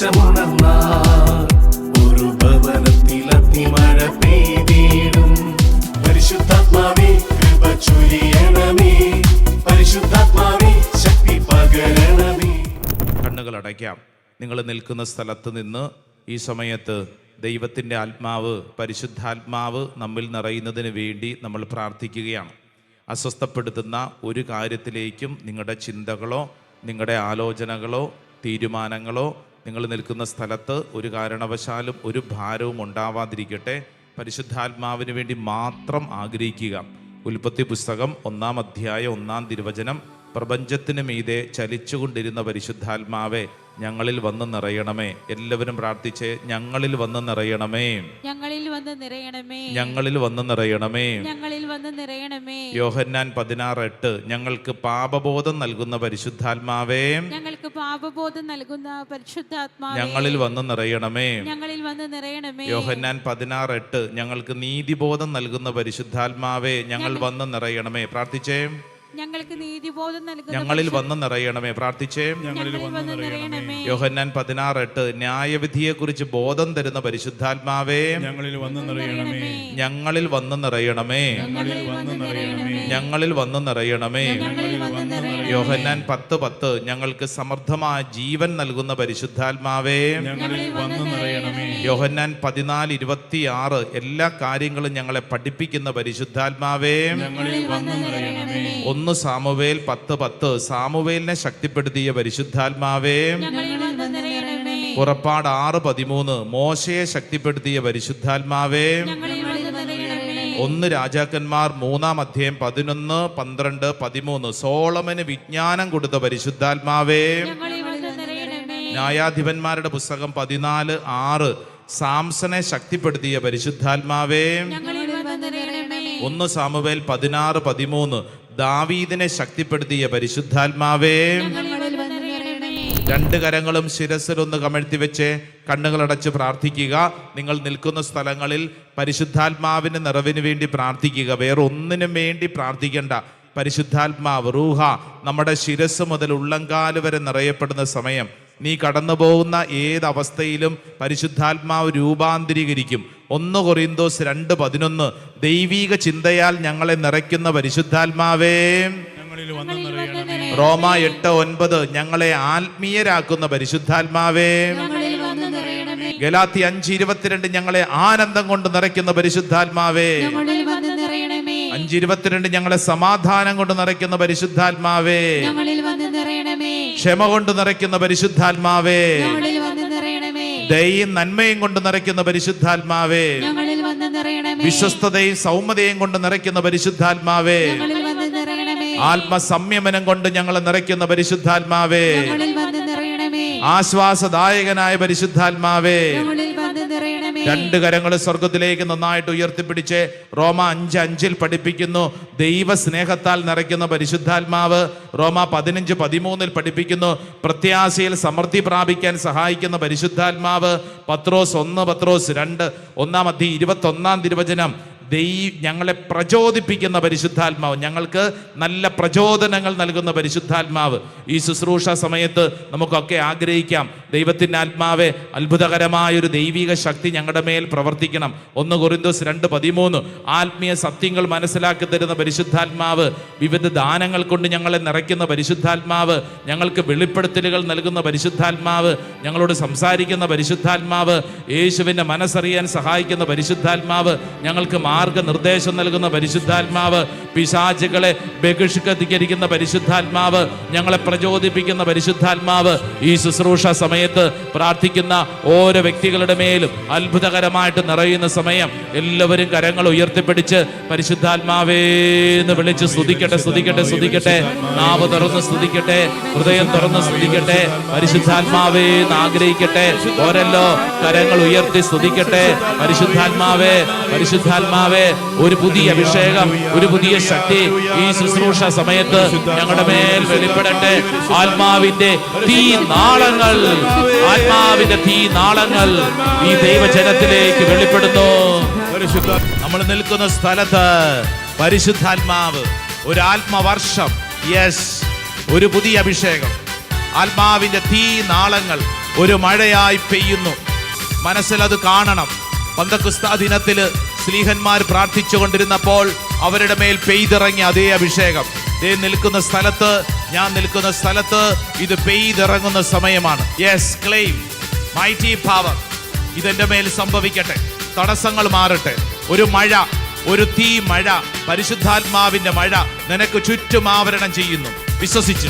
ദേശമുണർന്നാൽ ഒരു ഭവനത്തിൽ അഗ്നിമഴ പെയ്തിടും. പരിശുദ്ധാത്മാവേ കൃപ ചൊരിയണമേ, പരിശുദ്ധാത്മാവേ ശക്തി പകരണമേ. കണ്ണുകൾ അടയ്ക്കാം. നിങ്ങൾ നിൽക്കുന്ന സ്ഥലത്ത് നിന്ന് ഈ സമയത്ത് ദൈവത്തിൻ്റെ ആത്മാവ്, പരിശുദ്ധാത്മാവ് നമ്മിൽ നിറയുന്നതിന് വേണ്ടി നമ്മൾ പ്രാർത്ഥിക്കുകയാണ്. അസ്വസ്ഥപ്പെടുത്തുന്ന ഒരു കാര്യത്തിലേക്കും നിങ്ങളുടെ ചിന്തകളോ നിങ്ങളുടെ ആലോചനകളോ തീരുമാനങ്ങളോ നിങ്ങൾ നിൽക്കുന്ന സ്ഥലത്ത് ഒരു കാരണവശാലും ഒരു ഭാരവും ഉണ്ടാവാതിരിക്കട്ടെ. പരിശുദ്ധാത്മാവിന് വേണ്ടി മാത്രം ആഗ്രഹിക്കുക. ഉൽപ്പത്തി പുസ്തകം 1-ാം അധ്യായം 1-ാം തിരുവചനം, പ്രപഞ്ചത്തിന് മീതെ ചലിച്ചുകൊണ്ടിരുന്ന പരിശുദ്ധാത്മാവെ ഞങ്ങളിൽ വന്ന് നിറയണമേ. എല്ലാവരും പ്രാർത്ഥിച്ച് ഞങ്ങളിൽ വന്ന് നിറയണമേ, ഞങ്ങളിൽ വന്ന് നിറയണമേ, ഞങ്ങളിൽ വന്ന് നിറയണമേ, ഞങ്ങളിൽ വന്ന് നിറയണമേ. യോഹന്നാൻ 16:8 ഞങ്ങൾക്ക് പാപബോധം നൽകുന്ന പരിശുദ്ധാത്മാവേ, ഞങ്ങൾക്ക് പാപബോധം നൽകുന്ന പരിശുദ്ധാത്മാവേ ഞങ്ങളിൽ വന്ന് നിറയണമേ, ഞങ്ങളിൽ വന്ന് നിറയണമേ. യോഹന്നാൻ 16:8 ഞങ്ങൾക്ക് നീതിബോധം നൽകുന്ന പരിശുദ്ധാത്മാവേ ഞങ്ങൾ വന്ന് നിറയണമേ. പ്രാർത്ഥിച്ചേ ഞങ്ങൾക്ക് നീതിബോധം നൽകുന്ന ഞങ്ങളിൽ വന്ന് നിറയണമേ. പ്രാർത്ഥിച്ചേ ഞങ്ങളിൽ വന്ന് നിറയണമേ. യോഹന്നാൻ 16:8 ന്യായവിധിയെക്കുറിച്ച് ബോധം തരുന്ന പരിശുദ്ധാത്മാവേ ഞങ്ങളിൽ വന്ന് നിറയണമേ, ഞങ്ങളിൽ വന്ന് നിറയണമേ, ഞങ്ങളിൽ വന്ന് നിറയണമേ. ഞങ്ങളിൽ വന്ന് നിറയണമേ. ഞങ്ങളിൽ വന്ന് നിറയണമേ. യോഹന്നാൻ 10:10 ഞങ്ങൾക്ക് സമൃദ്ധമായ ജീവൻ നൽകുന്ന പരിശുദ്ധാത്മാവേ ഞങ്ങളിൽ വന്ന് നിറയണമേ. യോഹന്നാൻ 14:26 എല്ലാ കാര്യങ്ങളും ഞങ്ങളെ പഠിപ്പിക്കുന്ന പരിശുദ്ധാത്മാവേ ഞങ്ങളിൽ വന്ന് നിറയണമേ. 1 സാമുവേൽ 10:10 സാമുവേലിനെ ശക്തിപ്പെടുത്തിയ പരിശുദ്ധാത്മാവേ ഞങ്ങളിൽ വന്ന് നിറയണമേ. പുറപ്പാട് 6:13 മോശയെ ശക്തിപ്പെടുത്തിയ പരിശുദ്ധാത്മാവേ ഞങ്ങളിൽ വന്ന് നിറയണമേ. 1 രാജാക്കന്മാർ 3-ാം അധ്യായം 11, 12, 13 സോളമന് വിജ്ഞാനം കൊടുത്ത പരിശുദ്ധാത്മാവേ ഞങ്ങളിൽ വന്ന് നിറയണമേ. ന്യായാധിപന്മാരുടെ പുസ്തകം 14:6 സാംസനെ ശക്തിപ്പെടുത്തിയ പരിശുദ്ധാത്മാവേ ഞങ്ങളിൽ വന്ന് നിറയണമേ. 1 സാമുവേൽ 16:13 ദാവീദിനെ ശക്തിപ്പെടുത്തിയ പരിശുദ്ധാത്മാവേ ഞങ്ങളിൽ വന്ന് നിറയണമേ. 2 കരങ്ങളും ശിരസിലൊന്ന് കമഴ്ത്തി വെച്ച് കണ്ണുകളടച്ച് പ്രാർത്ഥിക്കുക. നിങ്ങൾ നിൽക്കുന്ന സ്ഥലങ്ങളിൽ പരിശുദ്ധാത്മാവിന്റെ നിറവിന് വേണ്ടി പ്രാർത്ഥിക്കുക. വേറെ ഒന്നിനും വേണ്ടി പ്രാർത്ഥിക്കേണ്ട. പരിശുദ്ധാത്മാവ് റൂഹ നമ്മുടെ ശിരസ് മുതൽ ഉള്ളങ്കാല് വരെ നിറയപ്പെടുന്ന സമയം നീ കടന്നു പോകുന്ന ഏതവസ്ഥയിലും പരിശുദ്ധാത്മാവ് രൂപാന്തരീകരിക്കും. 1 കൊറിന്തോസ് 2:11 ദൈവീക ചിന്തയാൽ ഞങ്ങളെ നിറയ്ക്കുന്ന പരിശുദ്ധാത്മാവേ ഞങ്ങളിൽ വന്ന് നിറയണമേ. റോമ 8:9 ഞങ്ങളെ ആത്മീയരാക്കുന്ന പരിശുദ്ധാത്മാവേ ഞങ്ങളിൽ വന്ന് നിറയണമേ. ഗലാത്യ 5:22 ഞങ്ങളെ ആനന്ദം കൊണ്ട് നിറയ്ക്കുന്ന പരിശുദ്ധാത്മാവേ ഞങ്ങളിൽ വന്ന് നിറയണമേ. 5:22 ഞങ്ങളെ സമാധാനം കൊണ്ട് നിറയ്ക്കുന്ന പരിശുദ്ധാത്മാവേ ഞങ്ങളിൽ വന്ന് നിറയണമേ. ക്ഷമ കൊണ്ട് നിറയ്ക്കുന്ന പരിശുദ്ധാത്മാവേ ഞങ്ങളിൽ വന്ന് നിറയണമേ. ദയയും നന്മയും കൊണ്ട് നിറയ്ക്കുന്ന പരിശുദ്ധാത്മാവേ ഞങ്ങളിൽ വന്ന് നിറയണമേ. വിശ്വസ്തതയും സൗമ്യതയും കൊണ്ട് നിറയ്ക്കുന്ന പരിശുദ്ധാത്മാവേ ഞങ്ങളിൽ വന്ന് നിറയണമേ. ആത്മസംയമനം കൊണ്ട് ഞങ്ങളെ നിറയ്ക്കുന്ന പരിശുദ്ധാത്മാവേ ഞങ്ങളിൽ വന്ന് നിറയണമേ. ആശ്വാസദായകനായ പരിശുദ്ധാത്മാവേ ഞങ്ങളിൽ വന്ന് നിറയണമേ. 2 കരങ്ങൾ സ്വർഗത്തിലേക്ക് നന്നായിട്ട് ഉയർത്തിപ്പിടിച്ച് റോമ 5:5 പഠിപ്പിക്കുന്നു ദൈവ സ്നേഹത്താൽ നിറയ്ക്കുന്ന പരിശുദ്ധാത്മാവ്. റോമ 15:13 പഠിപ്പിക്കുന്നു പ്രത്യാശയിൽ സമൃദ്ധി പ്രാപിക്കാൻ സഹായിക്കുന്ന പരിശുദ്ധാത്മാവ്. പത്രോസ് 1 പത്രോസ് 2 1-ാം അധ്യായം 21-ാം തിരുവചനം ഞങ്ങളെ പ്രചോദിപ്പിക്കുന്ന പരിശുദ്ധാത്മാവ്, ഞങ്ങൾക്ക് നല്ല പ്രചോദനങ്ങൾ നൽകുന്ന പരിശുദ്ധാത്മാവ്. ഈ ശുശ്രൂഷ സമയത്ത് നമുക്കൊക്കെ ആഗ്രഹിക്കാം ദൈവത്തിൻ്റെ ആത്മാവെ അത്ഭുതകരമായൊരു ദൈവിക ശക്തി ഞങ്ങളുടെ മേൽ പ്രവർത്തിക്കണം. 1 കൊറിന്തോസ് 2:13 ആത്മീയ സത്യങ്ങൾ മനസ്സിലാക്കി തരുന്ന പരിശുദ്ധാത്മാവ്. വിവിധ ദാനങ്ങൾ കൊണ്ട് ഞങ്ങളെ നിറയ്ക്കുന്ന പരിശുദ്ധാത്മാവ്. ഞങ്ങൾക്ക് വെളിപ്പെടുത്തലുകൾ നൽകുന്ന പരിശുദ്ധാത്മാവ്. ഞങ്ങളോട് സംസാരിക്കുന്ന പരിശുദ്ധാത്മാവ്. യേശുവിൻ്റെ മനസ്സറിയാൻ സഹായിക്കുന്ന പരിശുദ്ധാത്മാവ്. ഞങ്ങൾക്ക് മാർഗനിർദ്ദേശം നൽകുന്ന പരിശുദ്ധാത്മാവ്. പിശാചുകളെ ബഹിഷ്കരിക്കുന്ന പരിശുദ്ധാത്മാവ്. ഞങ്ങളെ പ്രചോദിപ്പിക്കുന്ന പരിശുദ്ധാത്മാവ്. ഈ ശുശ്രൂഷ സമയത്ത് പ്രാർത്ഥിക്കുന്ന ഓരോ വ്യക്തികളുടെ മേലും അത്ഭുതകരമായിട്ട് നിറയുന്ന സമയം എല്ലാവരും കരങ്ങൾ ഉയർത്തിപ്പിടിച്ച് പരിശുദ്ധാത്മാവേന്ന് വിളിച്ച് സ്തുതിക്കട്ടെ, സ്തുതിക്കട്ടെ, സ്തുതിക്കട്ടെ. നാവ് തുറന്ന് സ്തുതിക്കട്ടെ, ഹൃദയം തുറന്ന് സ്തുതിക്കട്ടെ. പരിശുദ്ധാത്മാവേന്ന് ആഗ്രഹിക്കട്ടെ. ഓരല്ലോ കരങ്ങൾ ഉയർത്തി സ്തുതിക്കട്ടെ. പരിശുദ്ധാത്മാവേ, പരിശുദ്ധാത്മാവേ, ഒരു പുതിയ അഭിഷേകം, ഒരു പുതിയ ശക്തി ഈ ശുശ്രൂഷ സമയത്ത് ഞങ്ങളുടെ മേൽ വെളിപ്പെടട്ടെ. ആത്മാവിന്റെ തീ നാളങ്ങൾ, ആത്മാവിന്റെ തീ നാളങ്ങൾ ഈ ദൈവജനത്തിലേക്ക് വെളിപ്പെടുന്നു. നമ്മൾ നിൽക്കുന്ന സ്ഥലത്ത് പരിശുദ്ധാത്മാവ്, ഒരു ആത്മവർഷം, യെസ്, ഒരു പുതിയ അഭിഷേകം. ആത്മാവിന്റെ തീ നാളങ്ങൾ ഒരു മഴയായി പെയ്യുന്നു. മനസ്സിലത് കാണണം. പന്തക്കുസ്താ ദിനത്തില് സ്ലീഹന്മാർ പ്രാർത്ഥിച്ചുകൊണ്ടിരുന്നപ്പോൾ അവരുടെ മേൽ പെയ്തിറങ്ങിയ അതേ അഭിഷേകം നിൽക്കുന്ന സ്ഥലത്ത്, ഞാൻ നിൽക്കുന്ന സ്ഥലത്ത് ഇത് പെയ്തിറങ്ങുന്ന സമയമാണ്. Yes, claim mighty power. ഇതെന്റെ മേൽ സംഭവിക്കട്ടെ. തടസ്സങ്ങൾ മാറട്ടെ. ഒരു മഴ, ഒരു തീ മഴ, പരിശുദ്ധാത്മാവിന്റെ മഴ നിനക്ക് ചുറ്റും ആവരണം ചെയ്യുന്നു. വിശ്വസിച്ച്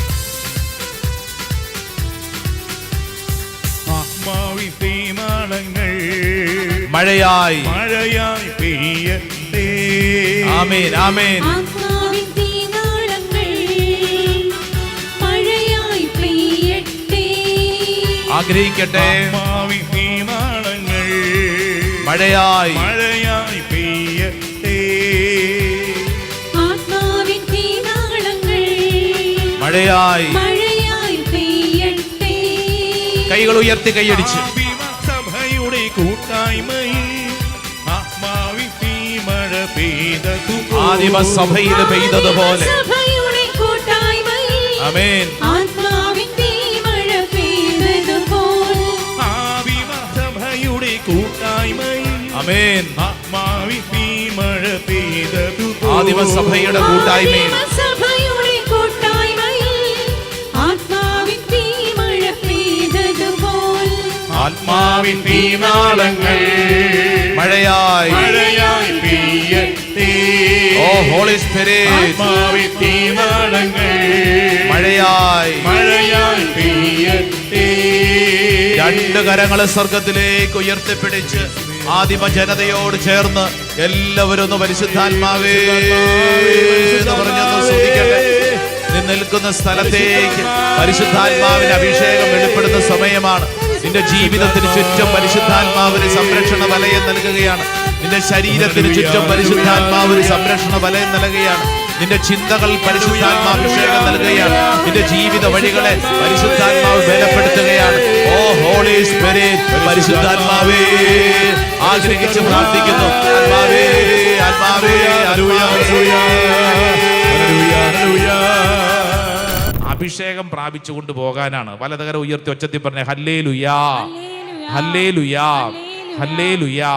ആത്മാവിൻ തീനാളങ്ങൾ മഴയായി പെയ്യട്ടെ. ആമേൻ, ആമേൻ. ആത്മാവിൻ തീനാളങ്ങൾ മഴയായി പെയ്യട്ടെ. ആഗ്രഹിക്കട്ടെ. ആത്മാവിൻ തീനാളങ്ങൾ മഴയായി പെയ്യട്ടെ. ആത്മാവിൻ തീനാളങ്ങൾ മഴയായി പെയ്യട്ടെ. കൈകൾ ഉയർത്തി കൈയടിച്ച് സഭയുടെ കൂട്ടായ്മയിൽ ആത്മാവിൻ തീമഴ പെയ്തതുപോലെ. ആദിമസഭയിൽ പെയ്തതുപോലെ. സഭയുടെ കൂട്ടായ്മയിൽ ആമേൻ. ആത്മാവിൻ തീമഴ പെയ്തതുപോലെ. സഭയുടെ കൂട്ടായ്മയിൽ ആമേൻ. ആത്മാവിൻ തീമഴ പെയ്തതുപോലെ. ആദിമസഭയുടെ കൂട്ടായ്മയിൽ സഭയുടെ കൂട്ടായ്മയിൽ ആത്മാവിൻ തീമഴ പെയ്തതുപോലെ. ആത്മാവിൻ തീനാളങ്ങൾ മഴയായി പെയ്യട്ടെ. ഓ ഹോളി സ്പിരിറ്റ്, ആത്മാവിൻ തീനാളങ്ങൾ മഴയായി പെയ്യട്ടെ. രണ്ട് കരങ്ങളെ സ്വർഗത്തിലേക്ക് ഉയർത്തിപ്പിടിച്ച് ആദിമ ജനതയോട് ചേർന്ന് എല്ലാവരും ഒന്ന് പരിശുദ്ധാത്മാവേ എന്ന് പറഞ്ഞൊന്ന് സ്തുതിക്കട്ടെ. നീ നിൽക്കുന്ന സ്ഥലത്തേക്ക് പരിശുദ്ധാത്മാവിന്റെ അഭിഷേകം വെളിപ്പെടുന്ന സമയമാണ്. നിന്റെ ജീവിതത്തിന് ചുറ്റും പരിശുദ്ധാത്മാവിന് സംരക്ഷണ വലയം നൽകുകയാണ്. നിന്റെ ശരീരത്തിന് ചുറ്റും പരിശുദ്ധാത്മാവിന് സംരക്ഷണ വലയം നൽകുകയാണ്. നിന്റെ ചിന്തകൾ പരിശുദ്ധാത്മാഭിഷേകം നൽകുകയാണ്. നിന്റെ ജീവിത വഴികളെ പരിശുദ്ധാത്മാവ് ബലപ്പെടുത്തുകയാണ്. ഓ ഹോളി സ്പിരിറ്റ്, പരിശുദ്ധാത്മാവേ ആഗ്രഹിച്ച് പ്രാർത്ഥിക്കുന്നു. ആത്മാവേ, ആത്മാവേ, അഭിഷേകം പ്രാപിച്ചു കൊണ്ടുപോകാനാണ്. വലതുകര ഉയർത്തി ഒച്ചത്തിൽ പറഞ്ഞ ഹല്ലേലൂയാ, ഹല്ലേലൂയാ, ഹല്ലേലൂയാ.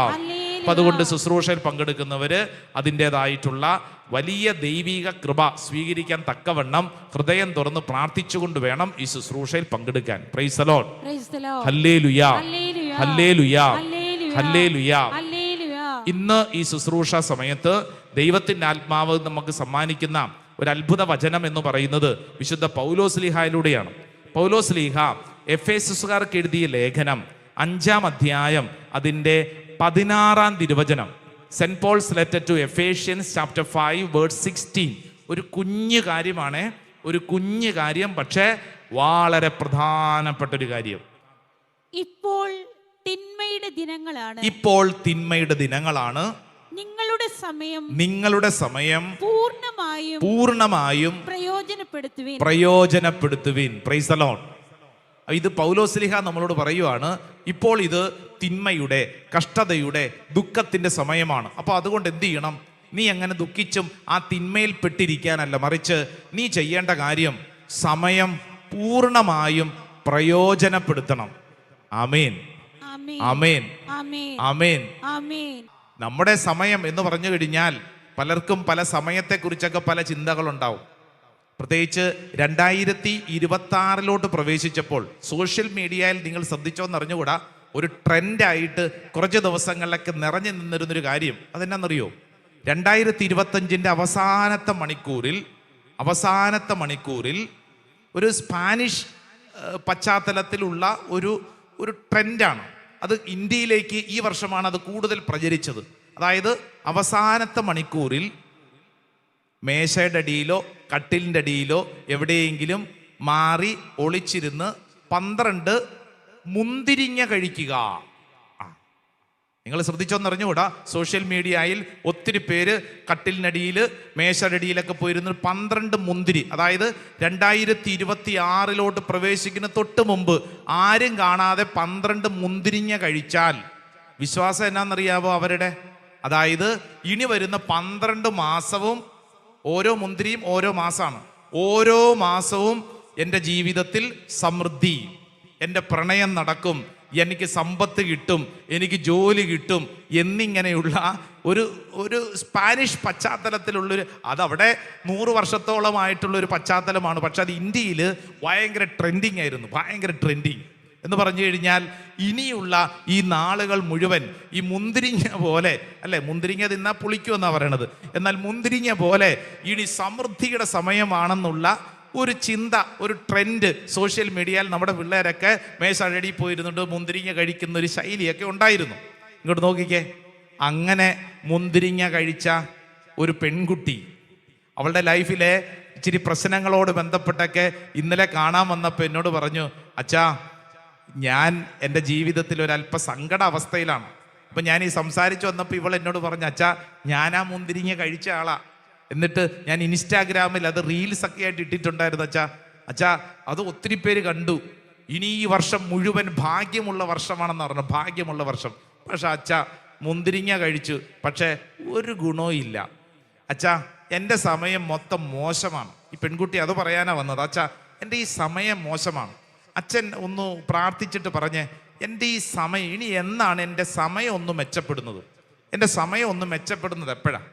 അപ്പൊ അതുകൊണ്ട് ശുശ്രൂഷയിൽ പങ്കെടുക്കുന്നവര് അതിൻ്റെതായിട്ടുള്ള വലിയ ദൈവിക കൃപ സ്വീകരിക്കാൻ തക്കവണ്ണം ഹൃദയം തുറന്ന് പ്രാർത്ഥിച്ചുകൊണ്ട് വേണം ഈ ശുശ്രൂഷയിൽ പങ്കെടുക്കാൻ. Praise the lord. ഹല്ലേലൂയാ, ഹല്ലേലൂയാ, ഹല്ലേലൂയാ. ഇന്ന് ഈ ശുശ്രൂഷ സമയത്ത് ദൈവത്തിന്റെ ആത്മാവ് നമുക്ക് സമ്മാനിക്കുന്ന ഒരു അത്ഭുത വചനം എന്ന് പറയുന്നത് വിശുദ്ധ പൗലോസ്ലീഹായിലൂടെയാണ്. പൗലോസ്ലീഹ എഫേസുകാർക്ക് എഴുതിയ ലേഖനം 5-ാം അധ്യായം അതിൻ്റെ 16-ാം തിരുവചനം, saint Paul's letter to Ephesians chapter 5 verse 16. ഒരു കുഞ്ഞു കാര്യമാണ്, ഒരു കുഞ്ഞു കാര്യം, പക്ഷേ വളരെ പ്രധാനപ്പെട്ട ഒരു കാര്യം. ഇപ്പോൾ തിന്മയുടെ ദിനങ്ങളാണ്. ഇപ്പോൾ തിന്മയുടെ ദിനങ്ങളാണ്. നിങ്ങളുടെ സമയം പൂർണ്ണമായും പ്രയോജനപ്പെടുത്തുവിൻ. Price the Lord. ഇത് പൗലോസ്ലീഹ നമ്മളോട് പറയുവാണ്, ഇപ്പോൾ ഇത് തിന്മയുടെ, കഷ്ടതയുടെ, ദുഃഖത്തിന്റെ സമയമാണ്. അപ്പോൾ അതുകൊണ്ട് എന്ത് ചെയ്യണം? നീ അങ്ങനെ ദുഃഖിച്ചും ആ തിന്മയിൽ പെട്ടിരിക്കാനല്ല, മറിച്ച് നീ ചെയ്യേണ്ട കാര്യം സമയം പൂർണ്ണമായും പ്രയോജനപ്പെടുത്തണം. ആമേൻ, ആമേൻ, ആമേൻ. നമ്മുടെ സമയം എന്ന് പറഞ്ഞു കഴിഞ്ഞാൽ പലർക്കും പല സമയത്തെക്കുറിച്ചൊക്കെ പല ചിന്തകളുണ്ടാവും. പ്രത്യേകിച്ച് 2026 പ്രവേശിച്ചപ്പോൾ സോഷ്യൽ മീഡിയയിൽ നിങ്ങൾ ശ്രദ്ധിച്ചോന്ന് അറിഞ്ഞുകൂടാ, ഒരു ട്രെൻഡായിട്ട് കുറച്ച് ദിവസങ്ങളിലൊക്കെ നിറഞ്ഞു നിന്നിരുന്നൊരു കാര്യം അതെന്നാണെന്നറിയോ? 2025 അവസാനത്തെ മണിക്കൂറിൽ ഒരു സ്പാനിഷ് പശ്ചാത്തലത്തിലുള്ള ഒരു ട്രെൻഡാണ്. അത് ഇന്ത്യയിലേക്ക് ഈ വർഷമാണ് അത് കൂടുതൽ പ്രചരിച്ചത്. അതായത് അവസാനത്തെ മണിക്കൂറിൽ മേശയുടെ അടിയിലോ കട്ടിലിൻ്റെ അടിയിലോ എവിടെയെങ്കിലും മാറി ഒളിച്ചിരുന്ന് 12 മുന്തിരിങ്ങ കഴിക്കുക. നിങ്ങൾ ശ്രദ്ധിച്ചോന്നറിഞ്ഞുകൂടാ, സോഷ്യൽ മീഡിയയിൽ ഒത്തിരി പേര് കട്ടിലിനടിയിൽ മേശയുടെ അടിയിലൊക്കെ പോയിരുന്ന് 12 മുന്തിരി, അതായത് 2026 പ്രവേശിക്കുന്ന തൊട്ട് മുമ്പ് ആരും കാണാതെ 12 മുന്തിരിങ്ങ കഴിച്ചാൽ വിശ്വാസം എന്നാന്നറിയാവോ അവരുടെ? അതായത് ഇനി വരുന്ന 12 മാസവും ഓരോ മുന്തിരിയും ഓരോ മാസമാണ്. ഓരോ മാസവും എൻ്റെ ജീവിതത്തിൽ സമൃദ്ധി, എൻ്റെ പ്രണയം നടക്കും, എനിക്ക് സമ്പത്ത് കിട്ടും, എനിക്ക് ജോലി കിട്ടും എന്നിങ്ങനെയുള്ള ഒരു സ്പാനിഷ് പശ്ചാത്തലത്തിലുള്ളൊരു, അതവിടെ 100 വർഷത്തോളമായിട്ടുള്ളൊരു പശ്ചാത്തലമാണ്. പക്ഷെ അത് ഇന്ത്യയിൽ ഭയങ്കര ട്രെൻഡിങ് ആയിരുന്നു, ഭയങ്കര ട്രെൻഡിങ് എന്ന് പറഞ്ഞു കഴിഞ്ഞാൽ ഇനിയുള്ള ഈ നാളുകൾ മുഴുവൻ ഈ മുന്തിരിങ്ങ പോലെ, അല്ലേ, മുന്തിരിങ്ങ തിന്നാൽ പുളിക്കുമെന്നാണ് പറയണത്, എന്നാൽ മുന്തിരിങ്ങ പോലെ ഇനി സമൃദ്ധിയുടെ സമയമാണെന്നുള്ള ഒരു ചിന്ത, ഒരു ട്രെൻഡ് സോഷ്യൽ മീഡിയയിൽ നമ്മുടെ പിള്ളേരൊക്കെ മേശഴടി പോയിരുന്നുണ്ട് മുന്തിരിങ്ങ കഴിക്കുന്ന ഒരു ശൈലിയൊക്കെ ഉണ്ടായിരുന്നു. ഇങ്ങോട്ട് നോക്കിക്കേ, അങ്ങനെ മുന്തിരിങ്ങ കഴിച്ച ഒരു പെൺകുട്ടി അവളുടെ ലൈഫിലെ ഇച്ചിരി പ്രശ്നങ്ങളോട് ബന്ധപ്പെട്ടൊക്കെ ഇന്നലെ കാണാൻ വന്നപ്പോൾ എന്നോട് പറഞ്ഞു, അച്ഛാ ഞാൻ എൻ്റെ ജീവിതത്തിൽ ഒരല്പ സങ്കട അവസ്ഥയിലാണ്. അപ്പം ഞാൻ ഈ സംസാരിച്ച് വന്നപ്പോൾ ഇവൾ എന്നോട് പറഞ്ഞു, അച്ഛാ ഞാൻ ആ മുന്തിരിങ്ങ കഴിച്ച ആളാ, എന്നിട്ട് ഞാൻ ഇൻസ്റ്റാഗ്രാമിൽ അത് റീൽസ് ഒക്കെ ആയിട്ട് ഇട്ടിട്ടുണ്ടായിരുന്നു. അച്ഛാ അത് ഒത്തിരി പേര് കണ്ടു, ഇനി ഈ വർഷം മുഴുവൻ ഭാഗ്യമുള്ള വർഷമാണെന്ന് പറഞ്ഞു, ഭാഗ്യമുള്ള വർഷം. പക്ഷെ അച്ഛാ മുന്തിരിങ്ങ കഴിച്ചു, പക്ഷേ ഒരു ഗുണവും ഇല്ല അച്ഛാ, എൻ്റെ സമയം മൊത്തം മോശമാണ്. ഈ പെൺകുട്ടി അത് പറയാനാ വന്നത്. അച്ഛാ എൻ്റെ ഈ സമയം മോശമാണ്, അച്ഛൻ ഒന്ന് പ്രാർത്ഥിച്ചിട്ട് പറഞ്ഞേ എൻ്റെ ഈ സമയം ഇനി എന്നാണ് എൻ്റെ സമയം ഒന്ന് മെച്ചപ്പെടുന്നത്, എൻ്റെ സമയം ഒന്ന് മെച്ചപ്പെടുന്നത് എപ്പോഴാണ്?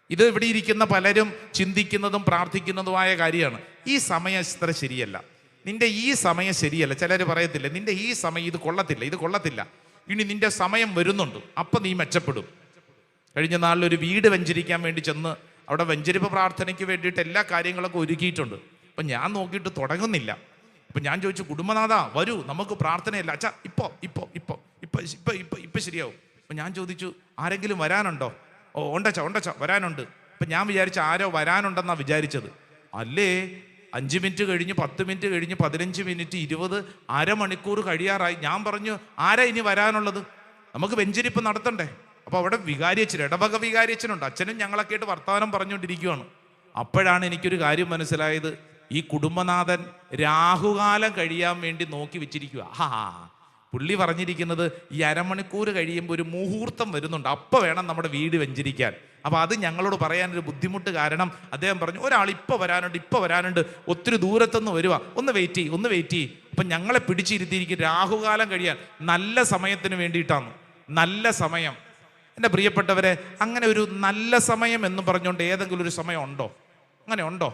ഇത് ഇവിടെ ഇരിക്കുന്ന പലരും ചിന്തിക്കുന്നതും പ്രാർത്ഥിക്കുന്നതുമായ കാര്യമാണ്. ഈ സമയം ഇത്ര ശരിയല്ല, നിന്റെ ഈ സമയം ശരിയല്ല. ചിലർ പറയത്തില്ല നിന്റെ ഈ സമയം ഇത് കൊള്ളത്തില്ല, ഇനി നിന്റെ സമയം വരുന്നുണ്ട്, അപ്പം നീ മെച്ചപ്പെടും. കഴിഞ്ഞ നാളിലൊരു വീട് വെഞ്ചരിക്കാൻ വേണ്ടി ചെന്ന് അവിടെ വെഞ്ചരിപ്പ് പ്രാർത്ഥനയ്ക്ക് വേണ്ടിയിട്ട് എല്ലാ കാര്യങ്ങളൊക്കെ ഒരുക്കിയിട്ടുണ്ട്. അപ്പം ഞാൻ നോക്കിയിട്ട് തുടങ്ങുന്നില്ല. അപ്പം ഞാൻ ചോദിച്ചു, കുടുംബനാഥ വരൂ നമുക്ക് പ്രാർത്ഥനയില്ല. അച്ഛാ ഇപ്പൊ ശരിയാവും. അപ്പം ഞാൻ ചോദിച്ചു, ആരെങ്കിലും വരാനുണ്ടോ? ഓ ഉണ്ടച്ചാ വരാനുണ്ട്. അപ്പം ഞാൻ വിചാരിച്ചു ആരോ വരാനുണ്ടെന്നാണ് വിചാരിച്ചത്. അല്ലേ 5 മിനിറ്റ് കഴിഞ്ഞ് 10 മിനിറ്റ് കഴിഞ്ഞ് 15 മിനിറ്റ് 20 അരമണിക്കൂർ കഴിയാറായി. ഞാൻ പറഞ്ഞു ആരാ ഇനി വരാനുള്ളത്, നമുക്ക് വെഞ്ചരിപ്പ് നടത്തണ്ടേ. അപ്പോൾ അവിടെ വികാരിയച്ഛൻ, ഇടവക വികാരിയച്ഛനുണ്ട്, അച്ഛനും ഞങ്ങളൊക്കെ ആയിട്ട് വർത്തമാനം പറഞ്ഞുകൊണ്ടിരിക്കുകയാണ്. അപ്പോഴാണ് എനിക്കൊരു കാര്യം മനസ്സിലായത്, ഈ കുടുംബനാഥൻ രാഹുകാലം കഴിയാൻ വേണ്ടി നോക്കി വെച്ചിരിക്കുക. പുള്ളി പറഞ്ഞിരിക്കുന്നത് ഈ അരമണിക്കൂർ കഴിയുമ്പോൾ ഒരു മുഹൂർത്തം വരുന്നുണ്ട്, അപ്പം വേണം നമ്മുടെ വീട് വെഞ്ചരിക്കാൻ. അപ്പോൾ അത് ഞങ്ങളോട് പറയാനൊരു ബുദ്ധിമുട്ട് കാരണം അദ്ദേഹം പറഞ്ഞു, ഒരാൾ ഇപ്പോൾ വരാനുണ്ട്, ഒത്തിരി ദൂരത്തുനിന്ന് വരുക, ഒന്ന് വെയിറ്റ് ചെയ്യ്. അപ്പം ഞങ്ങളെ പിടിച്ചിരുത്തിയിരിക്കും രാഹുകാലം കഴിയാൻ, നല്ല സമയത്തിന് വേണ്ടിയിട്ടാണ്. നല്ല സമയം, എൻ്റെ പ്രിയപ്പെട്ടവരെ, അങ്ങനെ ഒരു നല്ല സമയം എന്ന് പറഞ്ഞുകൊണ്ട് ഏതെങ്കിലും ഒരു സമയം ഉണ്ടോ? അങ്ങനെ ഉണ്ടോ?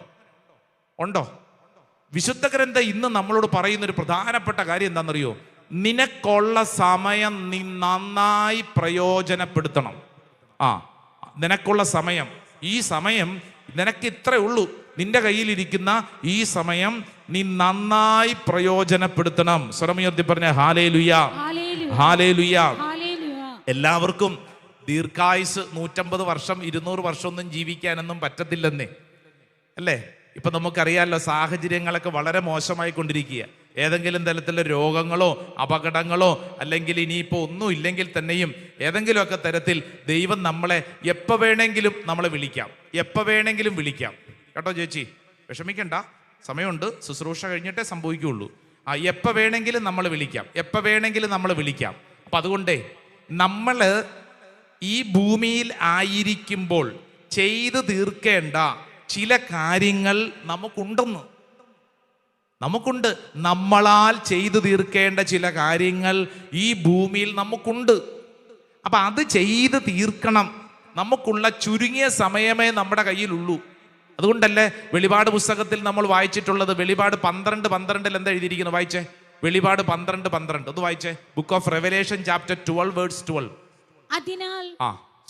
വിശുദ്ധ ഗ്രന്ഥം ഇന്ന് നമ്മളോട് പറയുന്നൊരു പ്രധാനപ്പെട്ട കാര്യം എന്താണെന്നറിയോ? നിനക്കുള്ള സമയം നീ നന്നായി പ്രയോജനപ്പെടുത്തണം. നിനക്കുള്ള സമയം, ഈ സമയം നിനക്ക് ഇത്രേ ഉള്ളൂ, നിന്റെ കയ്യിലിരിക്കുന്ന ഈ സമയം നീ നന്നായി പ്രയോജനപ്പെടുത്തണം. സ്വരമുയർത്തി പറഞ്ഞ ഹല്ലേലൂയ, ഹല്ലേലൂയ. എല്ലാവർക്കും ദീർഘായുസ് 150 വർഷം 200 വർഷമൊന്നും ജീവിക്കാനൊന്നും പറ്റത്തില്ലെന്നേ, അല്ലേ? ഇപ്പൊ നമുക്കറിയാമല്ലോ, സാഹചര്യങ്ങളൊക്കെ വളരെ മോശമായി കൊണ്ടിരിക്കുക. ഏതെങ്കിലും തരത്തിലുള്ള രോഗങ്ങളോ അപകടങ്ങളോ അല്ലെങ്കിൽ ഇനിയിപ്പോൾ ഒന്നും ഇല്ലെങ്കിൽ തന്നെയും ഏതെങ്കിലുമൊക്കെ തരത്തിൽ ദൈവം നമ്മളെ എപ്പോൾ വേണമെങ്കിലും നമ്മളെ വിളിക്കാം, എപ്പോൾ വേണമെങ്കിലും വിളിക്കാം. കേട്ടോ ചേച്ചി, വിഷമിക്കണ്ട, സമയമുണ്ട്, ശുശ്രൂഷ കഴിഞ്ഞിട്ടേ സംഭവിക്കുകയുള്ളൂ. എപ്പോൾ വേണമെങ്കിലും നമ്മൾ വിളിക്കാം. അപ്പം അതുകൊണ്ടേ നമ്മൾ ഈ ഭൂമിയിൽ ആയിരിക്കുമ്പോൾ ചെയ്തു തീർക്കേണ്ട ചില കാര്യങ്ങൾ നമുക്കുണ്ട്. നമ്മളാൽ ചെയ്തു തീർക്കേണ്ട ചില കാര്യങ്ങൾ ഈ ഭൂമിയിൽ നമുക്കുണ്ട്. അപ്പം അത് ചെയ്ത് തീർക്കണം. നമുക്കുള്ള ചുരുങ്ങിയ സമയമേ നമ്മുടെ കയ്യിലുള്ളൂ. അതുകൊണ്ടല്ലേ വെളിപാട് പുസ്തകത്തിൽ നമ്മൾ വായിച്ചിട്ടുള്ളത്, വെളിപാട് 12:12 എന്താ എഴുതിയിരിക്കുന്നത്? വായിച്ചേ, വെളിപാട് 12:12 ഒന്ന് വായിച്ചേ. Book of Revelation chapter 12 verse 12. അതിനാൽ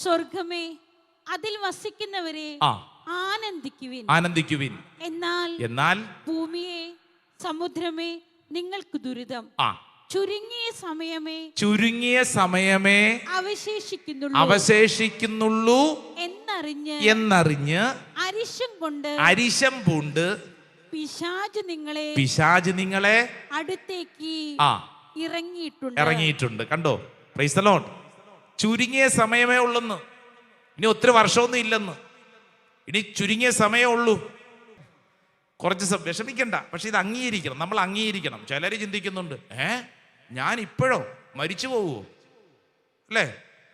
സ്വർഗമേ അതിൽ വസിക്കുന്നവരെ ആനന്ദിക്കുവിൻ, എന്നാൽ ഭൂമിയെ സമുദ്രമേ നിങ്ങൾക്ക് ദുരിതം, ചുരുങ്ങിയ സമയമേ അവശേഷിക്കുന്നുള്ളൂ എന്നറിഞ്ഞ് അരിശം പൂണ്ട് പിശാച് നിങ്ങളെ അടുത്തേക്ക് ഇറങ്ങിയിട്ടുണ്ട്. കണ്ടോ? Price the Lord. ചുരുങ്ങിയ സമയമേ ഉള്ളെന്ന്, ഇനി ഒത്തിരി വർഷമൊന്നും ഇല്ലെന്ന്, ഇനി ചുരുങ്ങിയ സമയമേ ഉള്ളൂ. കുറച്ച് വിഷമിക്കണ്ട, പക്ഷെ ഇത് അംഗീകരിക്കണം, നമ്മൾ അംഗീകരിക്കണം. ചിലർ ചിന്തിക്കുന്നുണ്ട്, ഞാൻ ഇപ്പോഴോ മരിച്ചു പോവുമോ, അല്ലേ,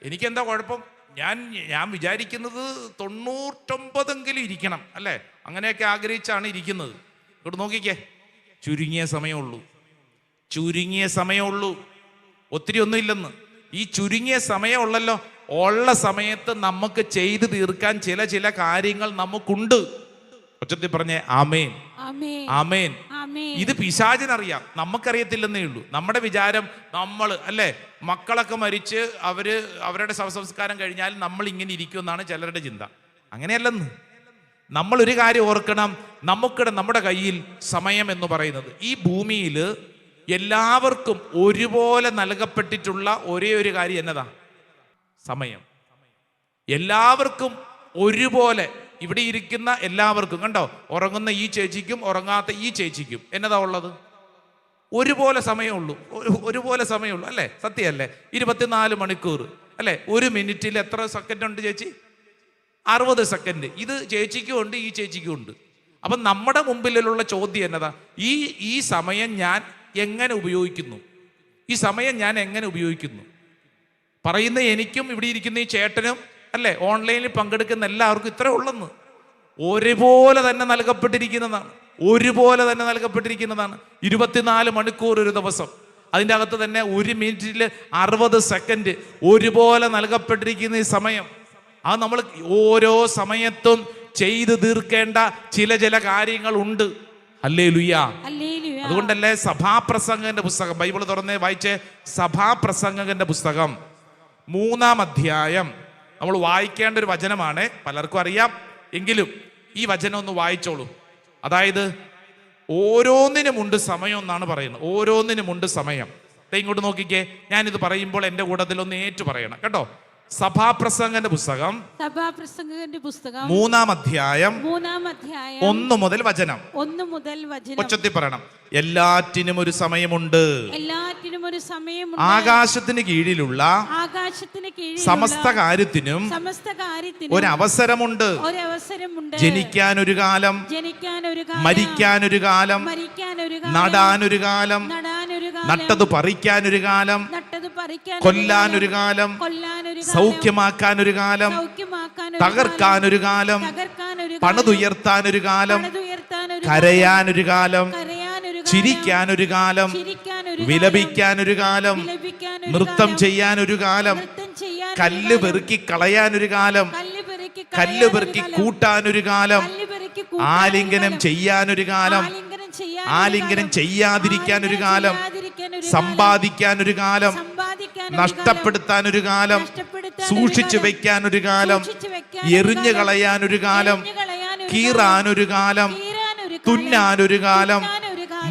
എനിക്കെന്താ കുഴപ്പം, ഞാൻ വിചാരിക്കുന്നത് 99 ഇരിക്കണം, അല്ലേ, അങ്ങനെയൊക്കെ ആഗ്രഹിച്ചാണ് ഇരിക്കുന്നത്. ഇങ്ങോട്ട് നോക്കിക്കേ, ചുരുങ്ങിയ സമയമുള്ളൂ, ചുരുങ്ങിയ സമയമുള്ളൂ, ഒത്തിരി ഒന്നും ഇല്ലെന്ന്. ഈ ചുരുങ്ങിയ സമയമുള്ളല്ലോ, ഉള്ള സമയത്ത് നമുക്ക് ചെയ്തു തീർക്കാൻ ചില കാര്യങ്ങൾ നമുക്കുണ്ട്. ഒച്ചത്തിൽ പറഞ്ഞേ ആമേൻ, ആമേൻ, ആമേൻ. ആമേൻ. ഇത് പിശാചിനറിയാം, നമുക്കറിയത്തില്ലെന്നേ ഉള്ളൂ. നമ്മുടെ വിചാരം നമ്മൾ അല്ലേ, മക്കളൊക്കെ മരിച്ച് അവരുടെ ശവസംസ്കാരം കഴിഞ്ഞാൽ നമ്മൾ ഇങ്ങനെ ഇരിക്കുമെന്നാണ് ചിലരുടെ ചിന്ത. അങ്ങനെയല്ലെന്ന്. നമ്മൾ ഒരു കാര്യം ഓർക്കണം, നമ്മുടെ കയ്യിൽ സമയം എന്ന് പറയുന്നത്, ഈ ഭൂമിയിൽ എല്ലാവർക്കും ഒരുപോലെ നൽകപ്പെട്ടിട്ടുള്ള ഒരേ ഒരു കാര്യം എന്നതാ? സമയം. എല്ലാവർക്കും ഒരുപോലെ, ഇവിടെ ഇരിക്കുന്ന എല്ലാവർക്കും, കണ്ടോ, ഉറങ്ങുന്ന ഈ ചേച്ചിക്കും ഉറങ്ങാത്ത ഈ ചേച്ചിക്കും എന്നതാ ഉള്ളത്? ഒരുപോലെ സമയമുള്ളൂ, ഒരുപോലെ സമയമുള്ളൂ അല്ലേ? സത്യമല്ലേ? 24 മണിക്കൂർ അല്ലേ? ഒരു മിനിറ്റിൽ എത്ര സെക്കൻഡ് ഉണ്ട് ചേച്ചി? 60 സെക്കൻഡ്. ഇത് ചേച്ചിക്കും ഉണ്ട്, ഈ ചേച്ചിക്കും ഉണ്ട്. അപ്പം നമ്മുടെ മുമ്പിലുള്ള ചോദ്യം എന്നതാ? ഈ സമയം ഞാൻ എങ്ങനെ ഉപയോഗിക്കുന്നു? ഈ സമയം ഞാൻ എങ്ങനെ ഉപയോഗിക്കുന്നു? പറയുന്ന എനിക്കും ഇവിടെ ഇരിക്കുന്ന ഈ ചേട്ടനും അല്ലേ, ഓൺലൈനിൽ പങ്കെടുക്കുന്ന എല്ലാവർക്കും ഇത്ര ഉള്ളെന്ന്. ഒരുപോലെ തന്നെ നൽകപ്പെട്ടിരിക്കുന്നതാണ്, ഒരുപോലെ തന്നെ നൽകപ്പെട്ടിരിക്കുന്നതാണ്. 24 മണിക്കൂർ ഒരു ദിവസം, അതിൻ്റെ അകത്ത് തന്നെ ഒരു മിനിറ്റിൽ 60 സെക്കൻഡ് ഒരുപോലെ നൽകപ്പെട്ടിരിക്കുന്ന ഈ സമയം. അത് നമ്മൾ ഓരോ സമയത്തും ചെയ്തു തീർക്കേണ്ട ചില കാര്യങ്ങൾ ഉണ്ട്. ഹല്ലേലൂയ. അതുകൊണ്ടല്ലേ സഭാപ്രസംഗന്റെ പുസ്തകം, ബൈബിൾ തുറന്നേ വായിച്ചേ, സഭാപ്രസംഗന്റെ പുസ്തകം 3-ാം അധ്യായം നമ്മൾ വായിക്കേണ്ട ഒരു വചനമാണ്. പലർക്കും അറിയാം, എങ്കിലും ഈ വചനം ഒന്ന് വായിച്ചോളൂ. അതായത് ഓരോന്നിനുമുണ്ട് സമയം എന്നാണ് പറയുന്നത്, ഓരോന്നിനുമുണ്ട് സമയം. ഇങ്ങോട്ട് നോക്കിക്കേ, ഞാനിത് പറയുമ്പോൾ എൻ്റെ കൂട്ടത്തിൽ ഒന്ന് ഏറ്റു പറയണം കേട്ടോ. സഭാപ്രസംഗന്റെ പുസ്തകം 3-ാം അധ്യായം 1 മുതൽ വചനം. ഉച്ചത്തിൽ പറയണം. എല്ലാറ്റിനും ഒരു സമയമുണ്ട്, ആകാശത്തിന് കീഴിലുള്ള സമസ്ത കാര്യത്തിനും ഒരവസരമുണ്ട്. ജനിക്കാനൊരു കാലം, മരിക്കാനൊരു കാലം, നടാനൊരു കാലം, നട്ടത് പറിക്കാനൊരു കാലം, കൊല്ലാനൊരു കാലം, സൗഖ്യമാക്കാനൊരു കാലം, തകർക്കാനൊരു കാലം, പണിതുയർത്താനൊരു കാലം, കരയാനൊരു കാലം, ചിരിക്കാനൊരു കാലം, വിലപിക്കാനൊരു കാലം, നൃത്തം ചെയ്യാനൊരു കാലം, കല്ല് പെറുക്കി കളയാനൊരു കാലം, കല്ല് പെറുക്കി കൂട്ടാനൊരു കാലം, ആലിംഗനം ചെയ്യാനൊരു കാലം, ആലിംഗനം ചെയ്യാതിരിക്കാനൊരു കാലം, സമ്പാദിക്കാനൊരു കാലം, നഷ്ടപ്പെടുത്താനൊരു കാലം, സൂക്ഷിച്ചു വെക്കാനൊരു കാലം, എറിഞ്ഞു കളയാനൊരു കാലം, കീറാനൊരു കാലം, തുന്നാനൊരു കാലം,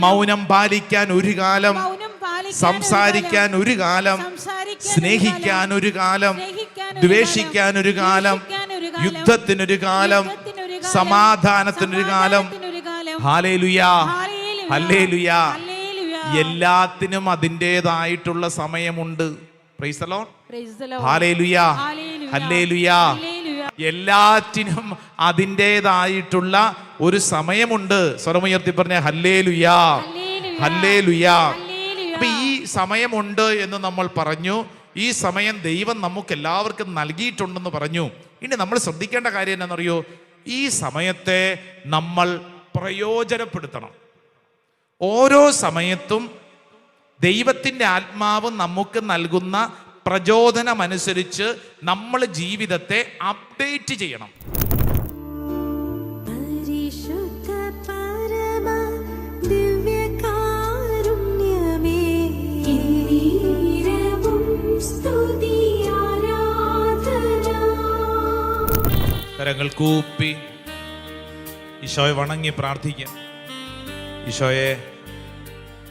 മൗനം പാലിക്കാൻ ഒരു കാലം, സംസാരിക്കാൻ ഒരു കാലം, സ്നേഹിക്കാൻ ഒരു കാലം, ദ്വേഷിക്കാൻ ഒരു കാലം, യുദ്ധത്തിനൊരു കാലം, സമാധാനത്തിനൊരു കാലം. ഹല്ലേലൂയാ, ഹല്ലേലൂയാ. എല്ലാത്തിനും അതിൻ്റെതായിട്ടുള്ള സമയമുണ്ട്. Praise the lord. ഹല്ലേലൂയാ, ഹല്ലേലൂയാ. എല്ലാറ്റിനും അതിൻ്റെതായിട്ടുള്ള ഒരു സമയമുണ്ട്. സ്വരമുയർത്തി പറഞ്ഞ ഹല്ലേലൂയാ, ഹല്ലേലൂയാ. അപ്പൊ ഈ സമയമുണ്ട് എന്ന് നമ്മൾ പറഞ്ഞു. ഈ സമയം ദൈവം നമുക്ക് എല്ലാവർക്കും നൽകിയിട്ടുണ്ടെന്ന് പറഞ്ഞു. ഇനി നമ്മൾ ശ്രദ്ധിക്കേണ്ട കാര്യം എന്താണെന്നറിയോ? ഈ സമയത്തെ നമ്മൾ പ്രയോജനപ്പെടുത്തണം. ഓരോ സമയത്തും ദൈവത്തിൻ്റെ ആത്മാവ് നമുക്ക് നൽകുന്ന പ്രചോദനമനുസരിച്ച് നമ്മൾ ജീവിതത്തെ അപ്ഡേറ്റ് ചെയ്യണം. പരിശുദ്ധ പരമ ദിവ്യകാരുണ്യമേ, സ്തുതി ആരാധന. കരങ്ങൾ കൂപ്പി ഈശോയെ വണങ്ങി പ്രാർത്ഥിക്കാം. ഈശോയെ,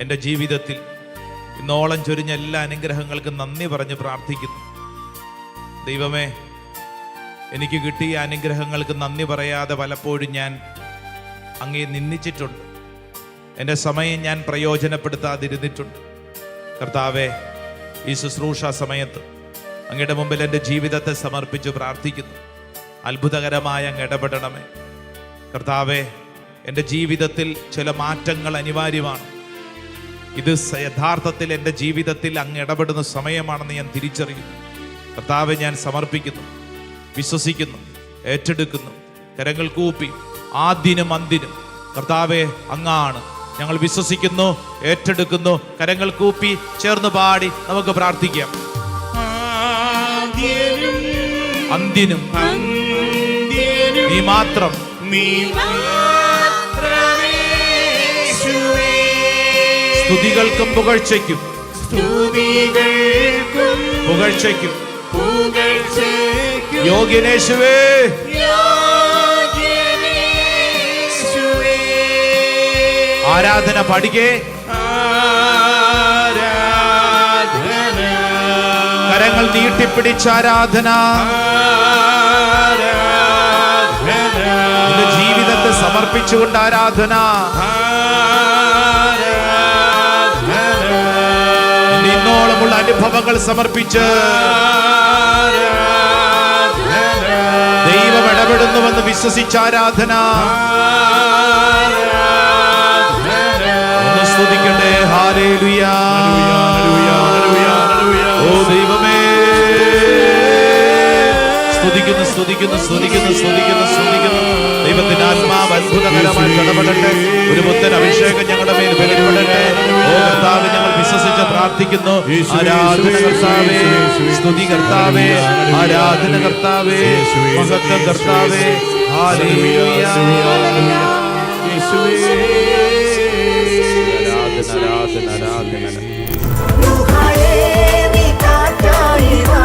എൻ്റെ ജീവിതത്തിൽ ഇന്നോളം ചൊരിഞ്ഞ എല്ലാ അനുഗ്രഹങ്ങൾക്കും നന്ദി പറഞ്ഞ് പ്രാർത്ഥിക്കുന്നു. ദൈവമേ, എനിക്ക് കിട്ടിയ അനുഗ്രഹങ്ങൾക്ക് നന്ദി പറയാതെ പലപ്പോഴും ഞാൻ അങ്ങേ നിന്ദിച്ചിട്ടുണ്ട്. എൻ്റെ സമയം ഞാൻ പ്രയോജനപ്പെടുത്താതിരുന്നിട്ടുണ്ട്. കർത്താവേ, ഈ ശുശ്രൂഷ സമയത്ത് അങ്ങയുടെ മുമ്പിൽ എൻ്റെ ജീവിതത്തെ സമർപ്പിച്ച് പ്രാർത്ഥിക്കുന്നു. അത്ഭുതകരമായ അങ്ങ് ഇടപെടണമേ കർത്താവേ. എൻ്റെ ജീവിതത്തിൽ ചില മാറ്റങ്ങൾ അനിവാര്യമാണ്. ഇത് യഥാർത്ഥത്തിൽ എൻ്റെ ജീവിതത്തിൽ അങ്ങ് ഇടപെടുന്ന സമയമാണെന്ന് ഞാൻ തിരിച്ചറിയുന്നു. കർത്താവെ, ഞാൻ സമർപ്പിക്കുന്നു, വിശ്വസിക്കുന്നു, ഏറ്റെടുക്കുന്നു. കരങ്ങൾ കൂപ്പി ആദ്യനും അന്തിനും കർത്താവെ അങ്ങാണ്. ഞങ്ങൾ വിശ്വസിക്കുന്നു, ഏറ്റെടുക്കുന്നു. കരങ്ങൾ കൂപ്പി ചേർന്ന് പാടി നമുക്ക് പ്രാർത്ഥിക്കാം. ആദ്യനും അന്ത്യനും അന്ത്യനും നീ മാത്രം, നീ മാത്രമേ യേശുവേ. സ്തുതികൾക്കും പുകഴ്ചയ്ക്കും സ്തുതികൾക്കും പുകഴ്ചയ്ക്കും പുകഴ്ചയ്ക്കും യോഗ്യനേശുവേ. യോഗ്യനേശുവേ. ആരാധന പാടികേ. ആരാധന കരങ്ങൾ നീട്ടിപ്പിടിച്ച ആരാധന. നിന്റെ ജീവിതത്തെ സമർപ്പിച്ചുകൊണ്ട് ആരാധന. നിന്റെ ഇന്നോളമുള്ള അനുഭവങ്ങൾ സമർപ്പിച്ച് ദൈവം ഇടപെടുന്നുവെന്ന് വിശ്വസിച്ച ആരാധന. ഒന്ന് സ്തുതിക്കട്ടെ. ഹല്ലേലൂയ. ഓ ദൈവമേ, സ്തുതിക്കുന്നു സ്തുതിക്കുന്നു സ്തുതിക്കുന്നു സ്തുതിക്കുന്നു സ്തുതിക്കുന്നു. ദൈവത്തിന്റെ ആത്മാവ് അത്ഭുതകരമായി ഇടപെടട്ടെ. ഒരു പുത്തൻ അഭിഷേകം ഞങ്ങളുടെ മേൽ വെളിപ്പെടട്ടെ. ഓ കർത്താവേ, ഞങ്ങൾ വിശ്വസിച്ച് പ്രാർത്ഥിക്കുന്നു. ആരാധന കർത്താവേ, സ്തുതി കർത്താവേ, ആരാധന കർത്താവേ, മഹത്വം കർത്താവേ. ഹല്ലേലൂയ. ആരാധന ആരാധന ആരാധന. യുഹായേ നീ കാറ്റായി വാ